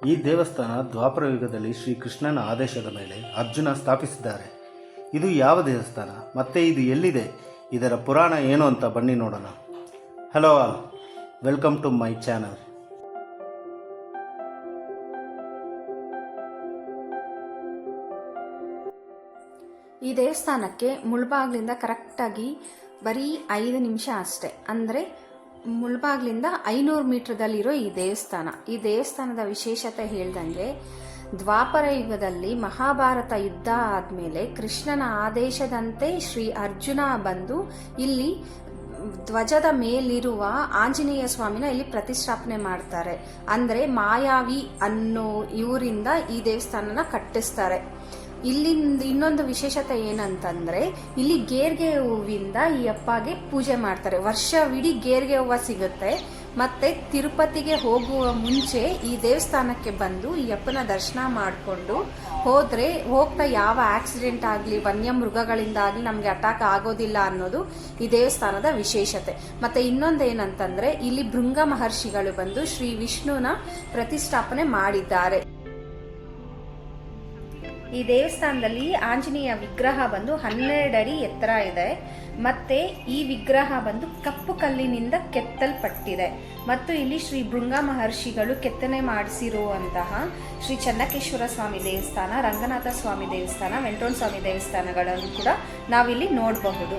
ಈ ದೇವಸ್ಥಾನ ದ್ವಾಪರ ಯುಗದಲ್ಲಿ ಶ್ರೀಕೃಷ್ಣನ ಆದೇಶದ ಮೇಲೆ ಅರ್ಜುನ ಸ್ಥಾಪಿಸಿದ್ದಾರೆ. ಇದು ಯಾವ ದೇವಸ್ಥಾನ ಮತ್ತು ಇದು ಎಲ್ಲಿದೆ, ಇದರ ಪುರಾಣ ಏನು ಅಂತ ಬನ್ನಿ ನೋಡೋಣ. Hello all, welcome to my channel. ಈ ದೇವಸ್ಥಾನಕ್ಕೆ ಮುಳ್ಬಾಗ್ಲಿಂದ ಕರೆಕ್ಟಾಗಿ ಬರೀ 5 ನಿಮಿಷ ಅಷ್ಟೆ. ಅಂದರೆ ಮುಳ್ಬಾಗ್ಲಿಂದ 500 ಮೀಟರ್ದಲ್ಲಿರೋ ಈ ದೇವಸ್ಥಾನದ ವಿಶೇಷತೆ ಹೇಳ್ದಂಗೆ, ದ್ವಾಪರ ಯುಗದಲ್ಲಿ ಮಹಾಭಾರತ ಯುದ್ಧ ಆದಮೇಲೆ ಕೃಷ್ಣನ ಆದೇಶದಂತೆ ಶ್ರೀ ಅರ್ಜುನ ಬಂದು ಇಲ್ಲಿ ಧ್ವಜದ ಮೇಲಿರುವ ಆಂಜನೇಯ ಸ್ವಾಮಿನ ಇಲ್ಲಿ ಪ್ರತಿಷ್ಠಾಪನೆ ಮಾಡ್ತಾರೆ. ಅಂದರೆ ಮಾಯಾವಿ ಅನ್ನೋ ಇವರಿಂದ ಈ ದೇವಸ್ಥಾನನ ಕಟ್ಟಿಸ್ತಾರೆ. ಇಲ್ಲಿಂದ ಇನ್ನೊಂದು ವಿಶೇಷತೆ ಏನಂತಂದ್ರೆ, ಇಲ್ಲಿ ಗೇರ್ಗೆ ಹೂವಿಂದ ಈ ಅಪ್ಪಗೆ ಪೂಜೆ ಮಾಡ್ತಾರೆ. ವರ್ಷವಿಡೀ ಗೇರ್ಗೆ ಹೂವು ಸಿಗುತ್ತೆ. ಮತ್ತೆ ತಿರುಪತಿಗೆ ಹೋಗುವ ಮುಂಚೆ ಈ ದೇವಸ್ಥಾನಕ್ಕೆ ಬಂದು ಈ ಅಪ್ಪನ ದರ್ಶನ ಮಾಡಿಕೊಂಡು ಹೋಗ್ತಾ ಯಾವ ಆಕ್ಸಿಡೆಂಟ್ ಆಗಲಿ ವನ್ಯ ಮೃಗಗಳಿಂದ ಆಗಲಿ ನಮಗೆ ಅಟ್ಯಾಕ್ ಆಗೋದಿಲ್ಲ ಅನ್ನೋದು ಈ ದೇವಸ್ಥಾನದ ವಿಶೇಷತೆ. ಮತ್ತೆ ಇನ್ನೊಂದೇನಂತಂದ್ರೆ, ಇಲ್ಲಿ ಭೃಂಗ ಮಹರ್ಷಿಗಳು ಬಂದು ಶ್ರೀ ವಿಷ್ಣುನ ಪ್ರತಿಷ್ಠಾಪನೆ ಮಾಡಿದ್ದಾರೆ. ಈ ದೇವಸ್ಥಾನದಲ್ಲಿ ಆಂಜನೇಯ ವಿಗ್ರಹ ಬಂದು 12 ಅಡಿ ಎತ್ತರ ಇದೆ. ಮತ್ತೆ ಈ ವಿಗ್ರಹ ಬಂದು ಕಪ್ಪು ಕಲ್ಲಿನಿಂದ ಕೆತ್ತಲ್ಪಟ್ಟಿದೆ. ಮತ್ತು ಇಲ್ಲಿ ಶ್ರೀ ಭೃಂಗ ಮಹರ್ಷಿಗಳು ಕೆತ್ತನೆ ಮಾಡಿಸಿರುವಂತಹ ಶ್ರೀ ಚನ್ನಕೇಶ್ವರ ಸ್ವಾಮಿ ದೇವಸ್ಥಾನ, ರಂಗನಾಥ ಸ್ವಾಮಿ ದೇವಸ್ಥಾನ, ವೆಂಕಟರಮಣ ಸ್ವಾಮಿ ದೇವಸ್ಥಾನಗಳನ್ನು ಕೂಡ ನಾವಿಲ್ಲಿ ನೋಡಬಹುದು.